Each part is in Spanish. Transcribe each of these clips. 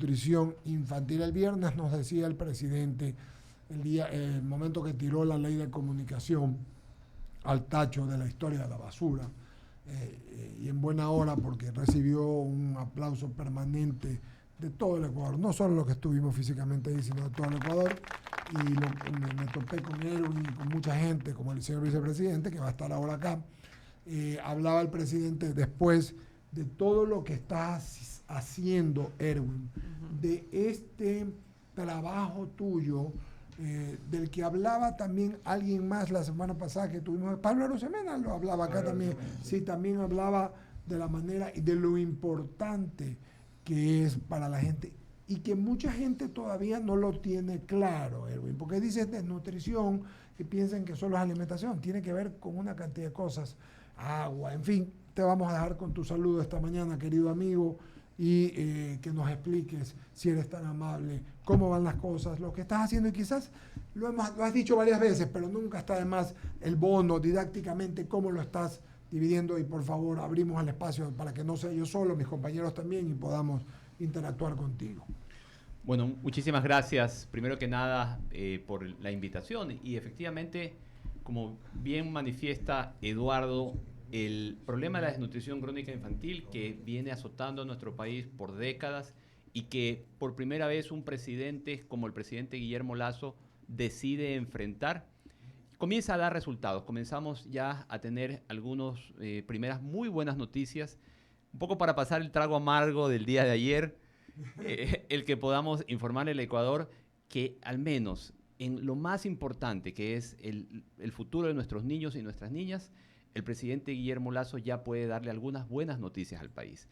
desnutrición infantil. El viernes nos decía el presidente, el momento que tiró la ley de comunicación al tacho de la historia de la basura, y en buena hora porque recibió un aplauso permanente de todo el Ecuador, no solo los que estuvimos físicamente ahí, sino de todo el Ecuador, y me topé con él y con mucha gente, como el señor vicepresidente, que va a estar ahora acá. Hablaba el presidente después de todo lo que está haciendo, Erwin, de este trabajo tuyo, del que hablaba también alguien más la semana pasada que tuvimos, Pablo Arosemena lo hablaba acá también, sí, también hablaba de la manera y de lo importante que es para la gente y que mucha gente todavía no lo tiene claro, Erwin, porque dices desnutrición y piensan que solo es alimentación, tiene que ver con una cantidad de cosas, agua, en fin. Te vamos a dejar con tu saludo esta mañana, querido amigo, y que nos expliques, si eres tan amable, cómo van las cosas, lo que estás haciendo, y quizás lo has dicho varias veces, pero nunca está de más el bono, didácticamente, cómo lo estás dividiendo, y por favor abrimos el espacio para que no sea yo solo, mis compañeros también, y podamos interactuar contigo. Bueno, muchísimas gracias, primero que nada, por la invitación, y efectivamente, como bien manifiesta Eduardo, el problema de la desnutrición crónica infantil que viene azotando a nuestro país por décadas y que por primera vez un presidente como el presidente Guillermo Lasso decide enfrentar, comienza a dar resultados. Comenzamos ya a tener algunas primeras muy buenas noticias, un poco para pasar el trago amargo del día de ayer, el que podamos informar al Ecuador que al menos en lo más importante, que es el futuro de nuestros niños y nuestras niñas, el presidente Guillermo Lasso ya puede darle algunas buenas noticias al país.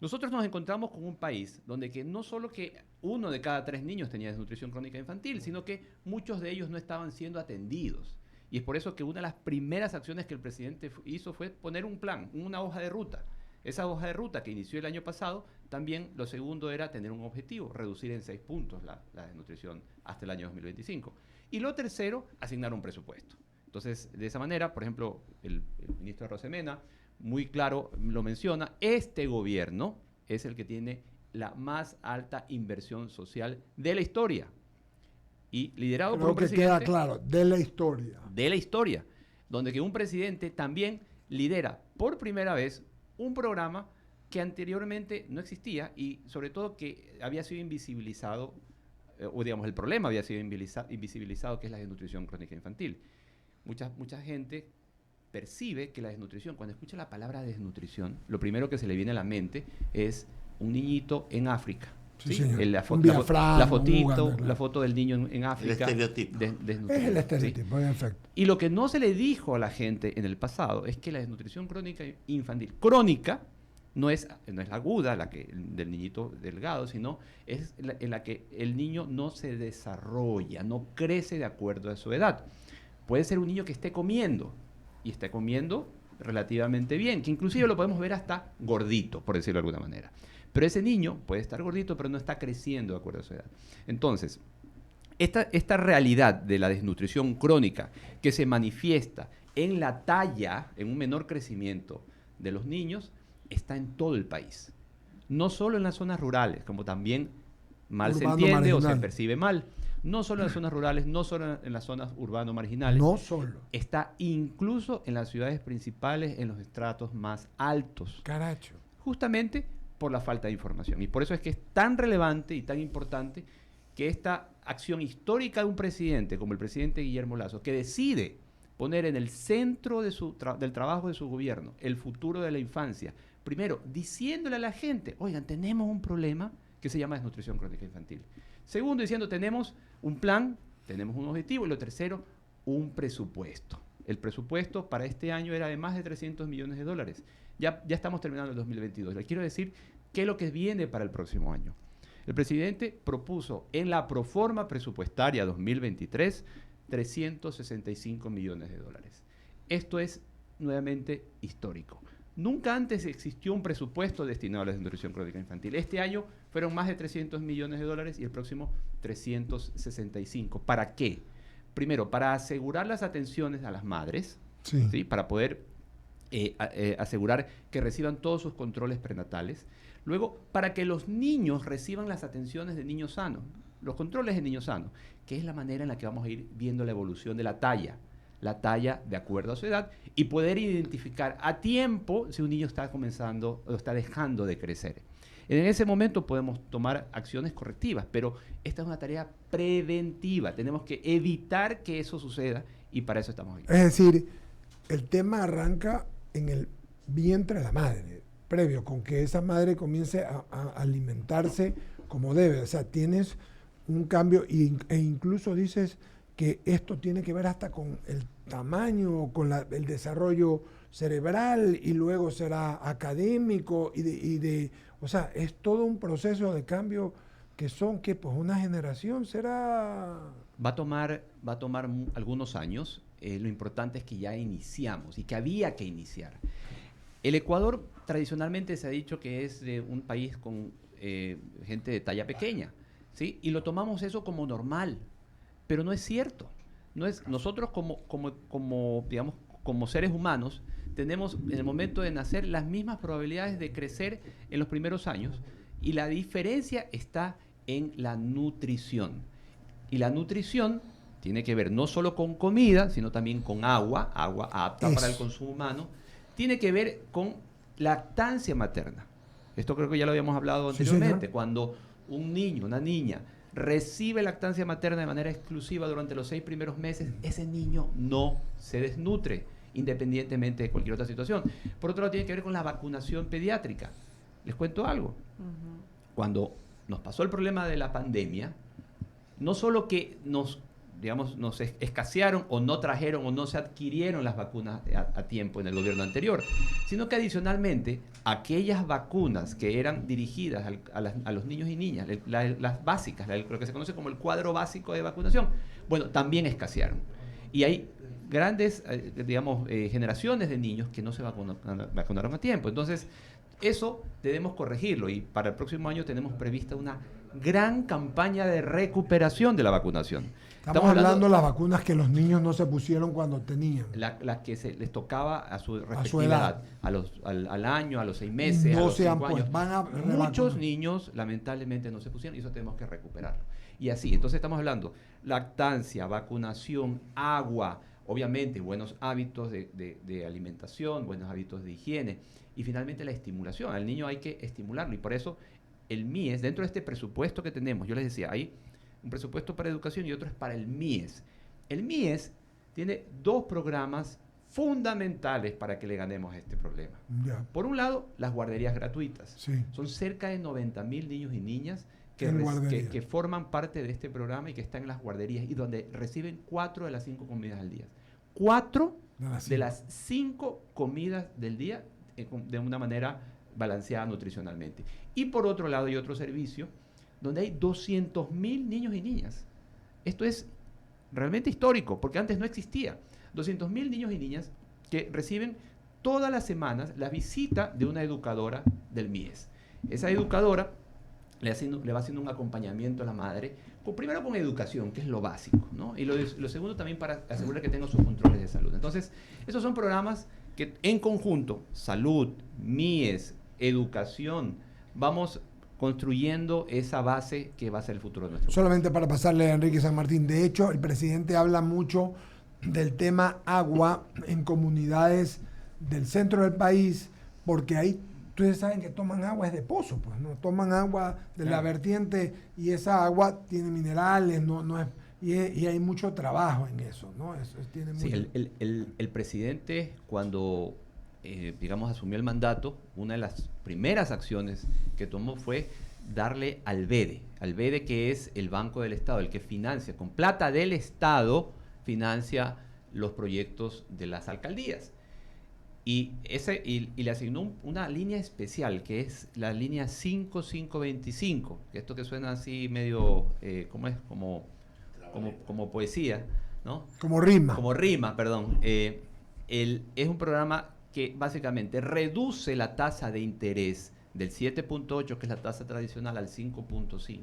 Nosotros nos encontramos con un país donde que no solo que 1 de cada 3 niños tenía desnutrición crónica infantil, sino que muchos de ellos no estaban siendo atendidos. Y es por eso que una de las primeras acciones que el presidente hizo fue poner un plan, una hoja de ruta. Esa hoja de ruta que inició el año pasado, también lo segundo era tener un objetivo, reducir en 6 puntos la desnutrición hasta el año 2025. Y lo tercero, asignar un presupuesto. Entonces, de esa manera, por ejemplo, el ministro Arosemena muy claro lo menciona, este gobierno es el que tiene la más alta inversión social de la historia. Y liderado por un presidente... Creo que queda claro, de la historia. De la historia, donde que un presidente también lidera por primera vez un programa que anteriormente no existía y sobre todo que había sido invisibilizado, o digamos el problema había sido invisibilizado, que es la desnutrición crónica infantil. Mucha gente percibe que la desnutrición, cuando escucha la palabra desnutrición, lo primero que se le viene a la mente es un niñito en África. Sí, señor. La foto del niño en África. El estereotipo. Es el estereotipo, ¿sí? En efecto. Y lo que no se le dijo a la gente en el pasado es que la desnutrición crónica infantil, crónica, no es la aguda, del niñito delgado, sino es en la que el niño no se desarrolla, no crece de acuerdo a su edad. Puede ser un niño que esté comiendo, y esté comiendo relativamente bien, que inclusive lo podemos ver hasta gordito, por decirlo de alguna manera. Pero ese niño puede estar gordito, pero no está creciendo de acuerdo a su edad. Entonces, esta realidad de la desnutrición crónica que se manifiesta en la talla, en un menor crecimiento de los niños, está en todo el país. No solo en las zonas rurales, como también mal se entiende marginal, o se percibe mal. No solo en las zonas rurales, no solo en las zonas urbano-marginales. No solo. Está incluso en las ciudades principales, en los estratos más altos. Caracho. Justamente por la falta de información. Y por eso es que es tan relevante y tan importante que esta acción histórica de un presidente, como el presidente Guillermo Lasso, que decide poner en el centro del trabajo de su gobierno el futuro de la infancia, primero, diciéndole a la gente, oigan, tenemos un problema que se llama desnutrición crónica infantil. Segundo, diciendo, tenemos un plan, tenemos un objetivo. Y lo tercero, un presupuesto. El presupuesto para este año era de más de $300 millones. Ya estamos terminando el 2022. Les quiero decir qué es lo que viene para el próximo año. El presidente propuso en la proforma presupuestaria 2023 $365 millones. Esto es nuevamente histórico. Nunca antes existió un presupuesto destinado a la desnutrición crónica infantil. Este año fueron más de $300 millones y el próximo 365. ¿Para qué? Primero, para asegurar las atenciones a las madres, ¿sí? Para poder asegurar que reciban todos sus controles prenatales. Luego, para que los niños reciban las atenciones de niños sanos, los controles de niños sanos, que es la manera en la que vamos a ir viendo la evolución de la talla de acuerdo a su edad, y poder identificar a tiempo si un niño está comenzando o está dejando de crecer. En ese momento podemos tomar acciones correctivas, pero esta es una tarea preventiva. Tenemos que evitar que eso suceda y para eso estamos aquí. Es decir, el tema arranca en el vientre de la madre, previo, con que esa madre comience a alimentarse como debe. O sea, tienes un cambio e incluso dices que esto tiene que ver hasta con el tamaño, con el desarrollo cerebral y luego será académico o sea, es todo un proceso de cambio que son que pues una generación será... Va a tomar algunos años. Lo importante es que ya iniciamos y que había que iniciar. El Ecuador tradicionalmente se ha dicho que es un país con gente de talla pequeña, ¿sí? Y lo tomamos eso como normal, pero no es cierto. Nosotros digamos, como seres humanos tenemos en el momento de nacer las mismas probabilidades de crecer en los primeros años y la diferencia está en la nutrición. Y la nutrición tiene que ver no solo con comida, sino también con agua apta para el consumo humano. Tiene que ver con lactancia materna. Esto creo que ya lo habíamos hablado anteriormente. Sí, cuando un niño, una niña, recibe lactancia materna de manera exclusiva durante los 6 primeros meses, ese niño no se desnutre, independientemente de cualquier otra situación. Por otro lado, tiene que ver con la vacunación pediátrica. Les cuento algo. Cuando nos pasó el problema de la pandemia, no solo que nos escasearon o no trajeron o no se adquirieron las vacunas a tiempo en el gobierno anterior, sino que adicionalmente aquellas vacunas que eran dirigidas a los niños y niñas, las básicas, lo que se conoce como el cuadro básico de vacunación, bueno, también escasearon. Y hay grandes, generaciones de niños que no se vacunaron a tiempo. Entonces, eso debemos corregirlo y para el próximo año tenemos prevista una gran campaña de recuperación de la vacunación. Estamos hablando de las vacunas que los niños no se pusieron cuando tenían. Las que les tocaba a su respectiva edad, al año, a los 6 meses, a los 5 años. Muchos niños lamentablemente no se pusieron y eso tenemos que recuperarlo. Y así, entonces estamos hablando lactancia, vacunación, agua, obviamente buenos hábitos de alimentación, buenos hábitos de higiene y finalmente la estimulación. Al niño hay que estimularlo y por eso el MIES, dentro de este presupuesto que tenemos, yo les decía, hay un presupuesto para educación y otro es para el MIES. El MIES tiene 2 programas fundamentales para que le ganemos este problema. Yeah. Por un lado, las guarderías gratuitas. Sí. Son cerca de 90.000 niños y niñas que forman parte de este programa y que están en las guarderías y donde reciben 4 de las 5 comidas al día. 4 de las 5 comidas del día de una manera balanceada nutricionalmente. Y por otro lado hay otro servicio donde hay 200.000 niños y niñas. Esto es realmente histórico, porque antes no existía. 200.000 niños y niñas que reciben todas las semanas la visita de una educadora del MIES. Esa educadora le va haciendo un acompañamiento a la madre, primero con educación, que es lo básico, ¿no? Y lo segundo también para asegurar que tenga sus controles de salud. Entonces, esos son programas que en conjunto, salud, MIES, educación, vamos construyendo esa base que va a ser el futuro de nuestro país. Solamente para pasarle a Enrique San Martín, de hecho, el presidente habla mucho del tema agua en comunidades del centro del país, porque ahí ustedes saben que toman agua es de pozo, pues no toman agua de la vertiente y esa agua tiene minerales, y hay mucho trabajo en eso, ¿no? Tiene sí, mucho... el presidente cuando asumió el mandato, una de las primeras acciones que tomó fue darle al BEDE, que es el Banco del Estado, el que financia, con plata del Estado, financia los proyectos de las alcaldías. Y le asignó una línea especial, que es la línea 5525, que esto que suena así medio, como poesía, ¿no? Como rima. Como rima, perdón. Es un programa que básicamente reduce la tasa de interés del 7.8, que es la tasa tradicional, al 5.5.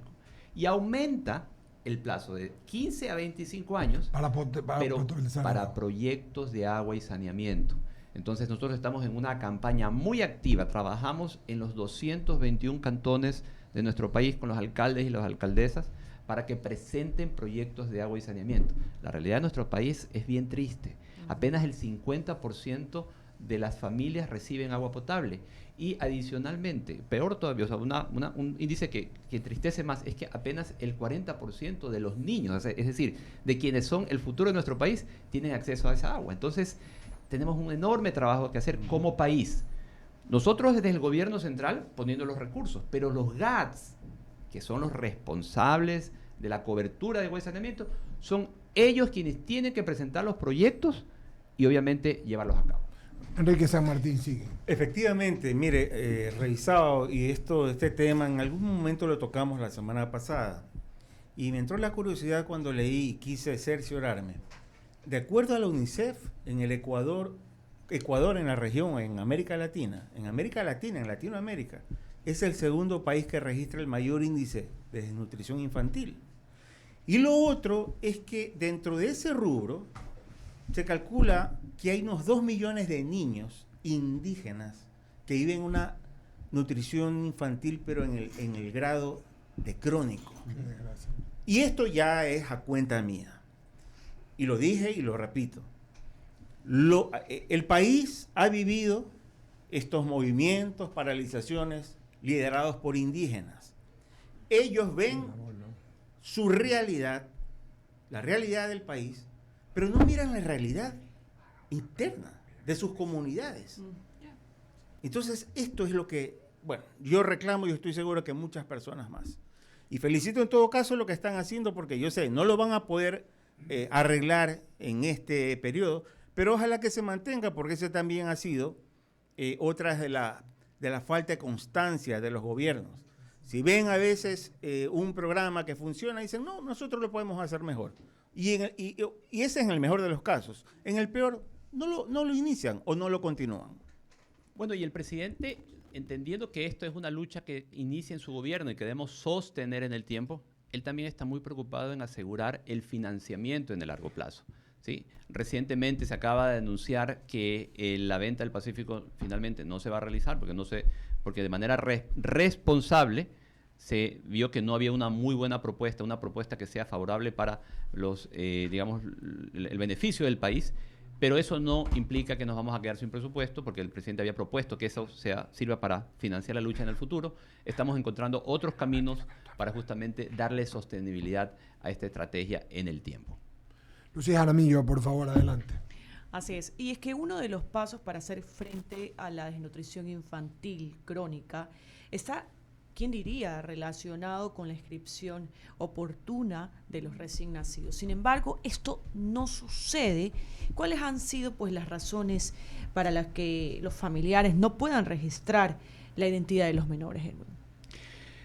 Y aumenta el plazo de 15 a 25 años para proyectos de agua y saneamiento. Entonces nosotros estamos en una campaña muy activa, trabajamos en los 221 cantones de nuestro país con los alcaldes y las alcaldesas para que presenten proyectos de agua y saneamiento. La realidad de nuestro país es bien triste. Apenas el 50% de las familias reciben agua potable. Y adicionalmente, peor todavía, o sea, un índice que entristece más, es que apenas el 40% de los niños, es decir, de quienes son el futuro de nuestro país, tienen acceso a esa agua. Entonces, tenemos un enorme trabajo que hacer como país. Nosotros desde el gobierno central poniendo los recursos, pero los GATS, que son los responsables de la cobertura de agua y saneamiento, son ellos quienes tienen que presentar los proyectos y obviamente llevarlos a cabo. Enrique San Martín sigue. Efectivamente, mire, revisado, y este tema en algún momento lo tocamos la semana pasada, y me entró la curiosidad cuando leí y quise cerciorarme. De acuerdo a la UNICEF, en el Ecuador en la región, en Latinoamérica, es el segundo país que registra el mayor índice de desnutrición infantil. Y lo otro es que dentro de ese rubro se calcula que hay unos 2 millones de niños indígenas que viven una nutrición infantil, pero en el grado de crónico. Y esto ya es a cuenta mía. Y lo dije y lo repito. El país ha vivido estos movimientos, paralizaciones liderados por indígenas. Ellos ven su realidad, la realidad del país, pero no miran la realidad interna de sus comunidades. Entonces, esto es lo que, bueno, yo reclamo y estoy seguro que muchas personas más. Y felicito en todo caso lo que están haciendo, porque yo sé, no lo van a poder arreglar en este periodo, pero ojalá que se mantenga, porque ese también ha sido otra de la falta de constancia de los gobiernos. Si ven a veces un programa que funciona, dicen, no, nosotros lo podemos hacer mejor. Y ese es en el mejor de los casos. En el peor, no lo inician o no lo continúan. Bueno, y el presidente, entendiendo que esto es una lucha que inicia en su gobierno y que debemos sostener en el tiempo, él también está muy preocupado en asegurar el financiamiento en el largo plazo, ¿sí? Recientemente se acaba de anunciar que la venta del Pacífico finalmente no se va a realizar porque de manera responsable se vio que no había una muy buena propuesta, una propuesta que sea favorable para el beneficio del país, pero eso no implica que nos vamos a quedar sin presupuesto, porque el presidente había propuesto que eso sirva para financiar la lucha en el futuro. Estamos encontrando otros caminos para justamente darle sostenibilidad a esta estrategia en el tiempo. Lucía Jaramillo, por favor, adelante. Así es. Y es que uno de los pasos para hacer frente a la desnutrición infantil crónica está, ¿quién diría?, relacionado con la inscripción oportuna de los recién nacidos. Sin embargo, esto no sucede. ¿Cuáles han sido, pues, las razones para las que los familiares no puedan registrar la identidad de los menores, Edwin?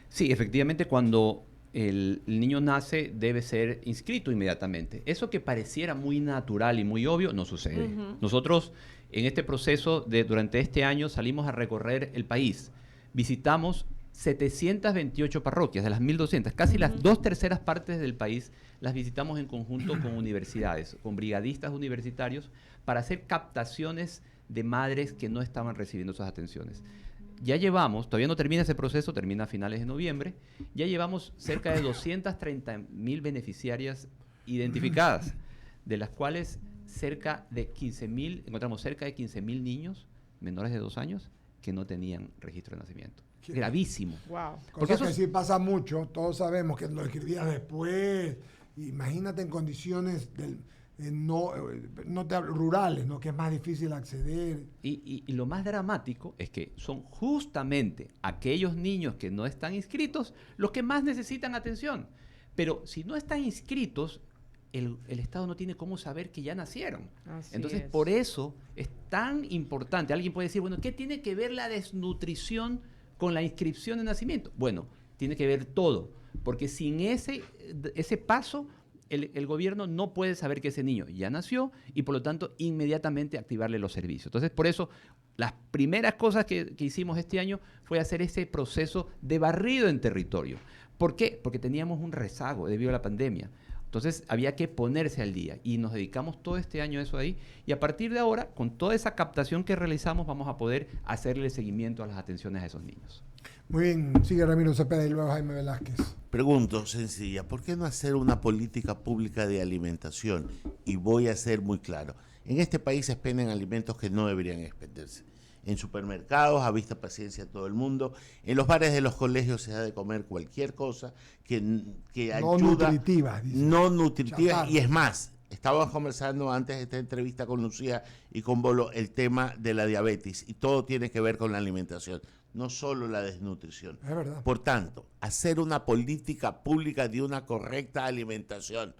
Sí, efectivamente, cuando el niño nace debe ser inscrito inmediatamente. Eso que pareciera muy natural y muy obvio no sucede. Nosotros en este proceso durante este año salimos a recorrer el país. Visitamos 728 parroquias, de las 1.200, casi las 2/3 partes del país las visitamos en conjunto con universidades, con brigadistas universitarios, para hacer captaciones de madres que no estaban recibiendo esas atenciones. Ya llevamos, todavía no termina ese proceso, termina a finales de noviembre, ya llevamos cerca de 230.000 beneficiarias identificadas, de las cuales encontramos cerca de 15.000 niños menores de 2 años que no tenían registro de nacimiento. Gravísimo. Wow. Cosa que sí pasa mucho, todos sabemos que lo escribías después. Imagínate en condiciones rurales, ¿no?, que es más difícil acceder. Y lo más dramático es que son justamente aquellos niños que no están inscritos los que más necesitan atención. Pero si no están inscritos, el Estado no tiene cómo saber que ya nacieron. Entonces, por eso es tan importante. Alguien puede decir, bueno, ¿qué tiene que ver la desnutrición con la inscripción de nacimiento? Bueno, tiene que ver todo, porque sin ese paso, el gobierno no puede saber que ese niño ya nació y por lo tanto inmediatamente activarle los servicios. Entonces, por eso, las primeras cosas que hicimos este año fue hacer ese proceso de barrido en territorio. ¿Por qué? Porque teníamos un rezago debido a la pandemia. Entonces había que ponerse al día y nos dedicamos todo este año a eso ahí, y a partir de ahora, con toda esa captación que realizamos, vamos a poder hacerle seguimiento a las atenciones a esos niños. Muy bien, sigue Ramiro Cepeda y luego Jaime Velázquez. Pregunto sencilla, ¿por qué no hacer una política pública de alimentación? Y voy a ser muy claro, en este país se expenden alimentos que no deberían expenderse. En supermercados, a vista paciencia a todo el mundo, en los bares de los colegios se ha de comer cualquier cosa que No ayuda, nutritivas, dice. no nutritivas, Chatarra. y es más, estábamos conversando antes de esta entrevista con Lucía y con Bolo el tema de la diabetes, y todo tiene que ver con la alimentación, no solo la desnutrición. Es verdad. Por tanto, hacer una política pública de una correcta alimentación,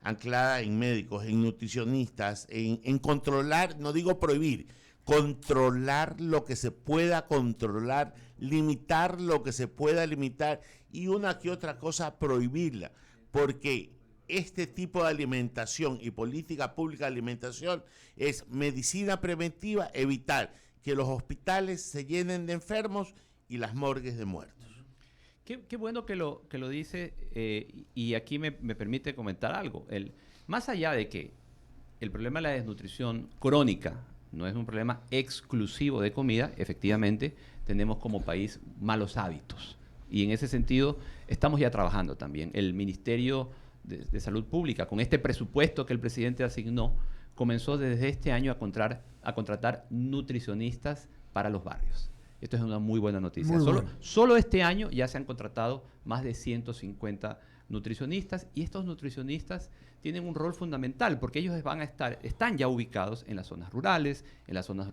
anclada en médicos, en nutricionistas, en controlar, no digo prohibir, controlar lo que se pueda controlar, limitar lo que se pueda limitar, y una que otra cosa prohibirla, porque este tipo de alimentación y política pública de alimentación es medicina preventiva, evitar que los hospitales se llenen de enfermos y las morgues de muertos. Qué bueno que lo dice, y aquí me permite comentar algo. Más allá de que el problema de la desnutrición crónica no es un problema exclusivo de comida, efectivamente tenemos como país malos hábitos. Y en ese sentido estamos ya trabajando también. El Ministerio de Salud Pública, con este presupuesto que el presidente asignó, comenzó desde este año a contratar nutricionistas para los barrios. Esto es una muy buena noticia. Solo este año ya se han contratado más de 150 nutricionistas, y estos nutricionistas tienen un rol fundamental porque ellos están ya ubicados en las zonas rurales, en las zonas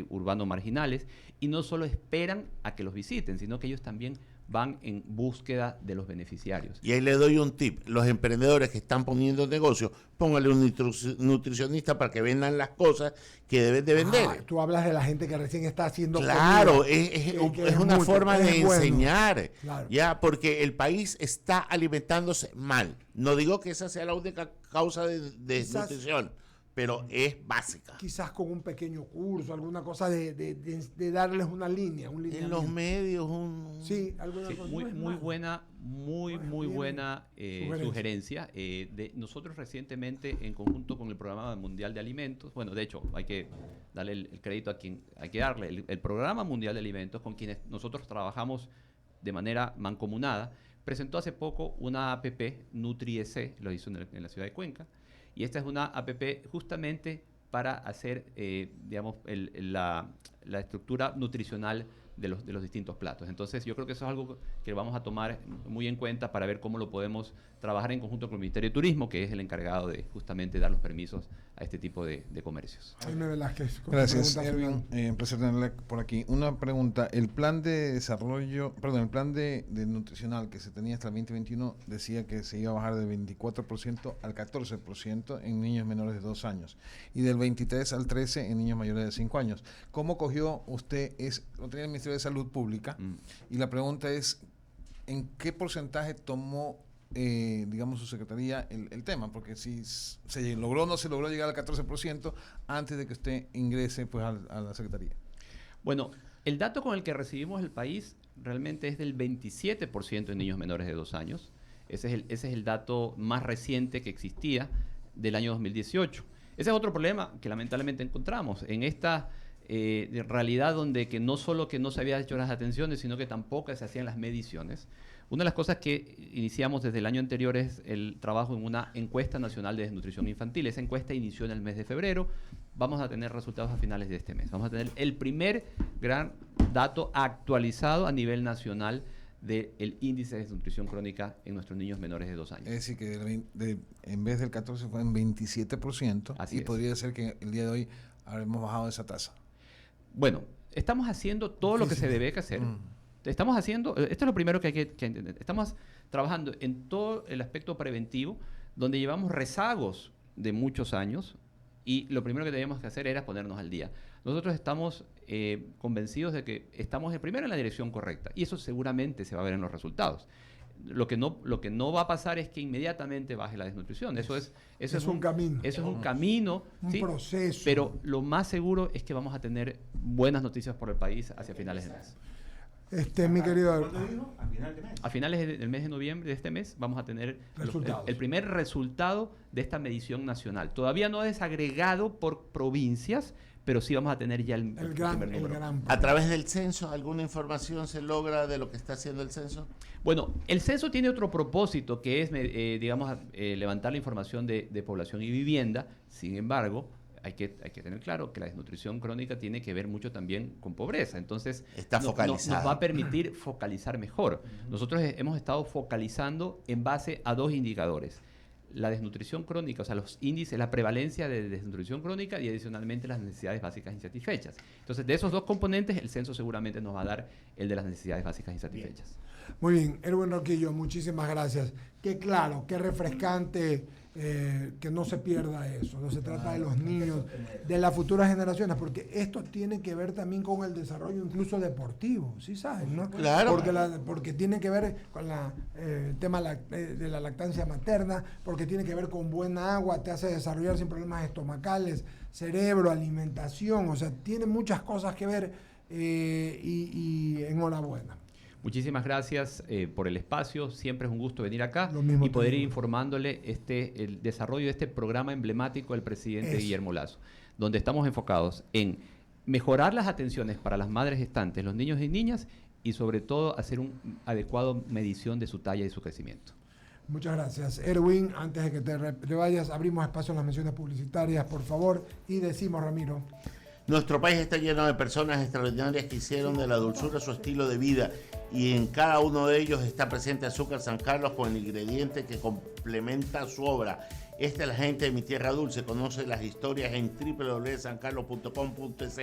urbano marginales, y no solo esperan a que los visiten, sino que ellos también van en búsqueda de los beneficiarios. Y ahí le doy un tip. Los emprendedores que están poniendo negocio, póngale un nutricionista para que vendan las cosas que deben de vender. Tú hablas de la gente que recién está haciendo Claro, comida, es una forma de enseñar. Bueno. Claro. Ya, porque el país está alimentándose mal. No digo que esa sea la única causa de desnutrición, pero es básica. Quizás con un pequeño curso, alguna cosa de darles una línea, un En lineamiento. los medios, Sí, alguna Sí, cosa. muy buena Sugerencia. sugerencia. Nosotros recientemente, en conjunto con el Programa Mundial de Alimentos, bueno, de hecho, hay que darle el crédito a quien hay que darle, el Programa Mundial de Alimentos, con quienes nosotros trabajamos de manera mancomunada, presentó hace poco una APP, NutriEC, lo hizo en la ciudad de Cuenca, y esta es una APP justamente para hacer, digamos, la estructura nutricional de los distintos platos. Entonces, yo creo que eso es algo que vamos a tomar muy en cuenta para ver cómo lo podemos trabajar en conjunto con el Ministerio de Turismo, que es el encargado de justamente dar los permisos a este tipo de comercios. Jaime Velázquez. con Gracias, pregunta Erwin. final. Un placer tenerle por aquí. Una pregunta. El plan de desarrollo, perdón, el plan de nutricional que se tenía hasta el 2021 decía que se iba a bajar del 24% al 14% en niños menores de 2 años y del 23 al 13 en niños mayores de 5 años. ¿Cómo cogió usted? Lo tenía el Ministerio de Salud Pública y la pregunta es, ¿en qué porcentaje tomó digamos, su secretaría el tema? Porque si se logró o no se logró llegar al 14% antes de que usted ingrese pues a la secretaría. Bueno, el dato con el que recibimos el país realmente es del 27% en niños menores de 2 años. Ese es el dato más reciente que existía del año 2018. Ese es otro problema que lamentablemente encontramos en esta realidad donde que no solo que no se habían hecho las atenciones, sino que tampoco se hacían las mediciones. Una de las cosas que iniciamos desde el año anterior es el trabajo en una encuesta nacional de desnutrición infantil. Esa encuesta inició en el mes de febrero. Vamos a tener resultados a finales de este mes. Vamos a tener el primer gran dato actualizado a nivel nacional del índice de desnutrición crónica en nuestros niños menores de 2 años. Es decir, que en vez del 14 fue en 27%. Así y es. podría ser que el día de hoy habremos bajado esa tasa. Bueno, estamos haciendo todo lo que se debe hacer. Estamos haciendo, esto es lo primero que hay que entender, estamos trabajando en todo el aspecto preventivo, donde llevamos rezagos de muchos años, y lo primero que teníamos que hacer era ponernos al día. Nosotros estamos convencidos de que estamos primero en la dirección correcta, y eso seguramente se va a ver en los resultados. Lo que no va a pasar es que inmediatamente baje la desnutrición. Eso es un camino. Eso es un camino, un ¿sí? proceso. Pero lo más seguro es que vamos a tener buenas noticias por el país hacia finales de mes. Mi querido. ¿Cuándo dijo? A final de mes. A finales del mes de noviembre de este mes vamos a tener Resultados. el primer resultado de esta medición nacional. Todavía no desagregado por provincias, pero sí vamos a tener ya el primer número. ¿A través del censo alguna información se logra de lo que está haciendo el censo? Bueno, el censo tiene otro propósito, que es, levantar la información de población y vivienda. Sin embargo, hay que tener claro que la desnutrición crónica tiene que ver mucho también con pobreza. Entonces, Está focalizada. nos va a permitir focalizar mejor. Nosotros hemos estado focalizando en base a 2 indicadores. La desnutrición crónica, o sea, los índices, la prevalencia de desnutrición crónica y adicionalmente las necesidades básicas insatisfechas. Entonces, de esos 2 componentes, el censo seguramente nos va a dar el de las necesidades básicas insatisfechas. Muy bien, Erwin Roquillo, muchísimas gracias. Qué claro, qué refrescante que no se pierda eso. No se trata de los niños, de las futuras generaciones, porque esto tiene que ver también con el desarrollo incluso deportivo, ¿sí saben? ¿No? Claro. Porque tiene que ver con el tema de la lactancia materna, porque tiene que ver con buena agua, te hace desarrollar sin problemas estomacales, cerebro, alimentación, o sea, tiene muchas cosas que ver y enhorabuena. Muchísimas gracias por el espacio. Siempre es un gusto venir acá Lo mismo y poder te ir digo. informándole el desarrollo de este programa emblemático del presidente Eso. Guillermo Lasso, donde estamos enfocados en mejorar las atenciones para las madres gestantes, los niños y niñas, y sobre todo hacer una adecuada medición de su talla y su crecimiento. Muchas gracias. Erwin, antes de que te vayas, abrimos espacio en las menciones publicitarias, por favor, y decimos, Ramiro. Nuestro país está lleno de personas extraordinarias que hicieron de la dulzura su estilo de vida y en cada uno de ellos está presente Azúcar San Carlos con el ingrediente que complementa su obra. Esta es la gente de Mi Tierra Dulce. Conoce las historias en www.sancarlos.com.es.